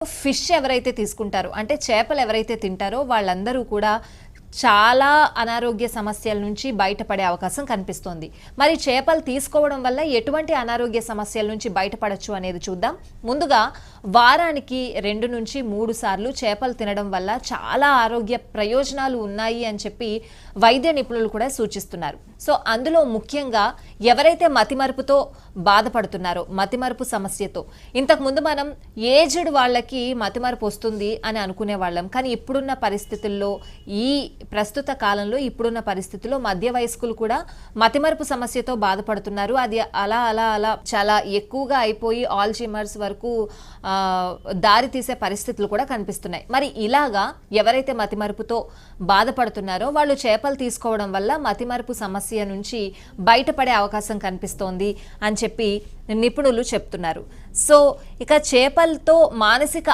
Fish ఎవరైతే తీసుకుంటారో అంటే చేపలు ఎవరైతే తింటారో వాళ్ళందరూ కూడా చాలా అనారోగ్య సమస్యల నుంచి బయటపడే అవకాశం కనిపిస్తోంది. మరి చేపలు తీసుకోవడం వల్ల ఎటువంటి అనారోగ్య సమస్యల నుంచి బయటపడొచ్చు అనేది చూద్దాం. ముందుగా వారానికి 2 నుంచి 3 సార్లు చేపలు తినడం వల్ల చాలా ఆరోగ్య ప్రయోజనాలు ఉన్నాయి అని చెప్పి వైద్య నిపుణులు కూడా సూచిస్తున్నారు. సో అందులో ముఖ్యంగా ఎవరైతే మతిమరుపుతో బాధపడుతున్నారో, మతిమరుపు సమస్యతో, ఇంతకుముందు మనం ఏజ్డ్ వాళ్ళకి మతిమరుపు వస్తుంది అని అనుకునే వాళ్ళం. కానీ ఇప్పుడున్న పరిస్థితుల్లో, ఈ ప్రస్తుత కాలంలో ఇప్పుడున్న పరిస్థితుల్లో మధ్య వయస్కులు కూడా మతిమరుపు సమస్యతో బాధపడుతున్నారు. అది అలా అలా అలా చాలా ఎక్కువగా అయిపోయి ఆల్జీమర్స్ వరకు దారి తీసే పరిస్థితులు కూడా కనిపిస్తున్నాయి. మరి ఇలాగా ఎవరైతే మతిమరుపుతో బాధపడుతున్నారో వాళ్ళు చేపలు తీసుకోవడం వల్ల మతిమరుపు సమస్య నుంచి బయటపడే అవకాశం కనిపిస్తోంది అని చెప్పి నిపుణులు చెప్తున్నారు. సో ఇక చేపలతో మానసిక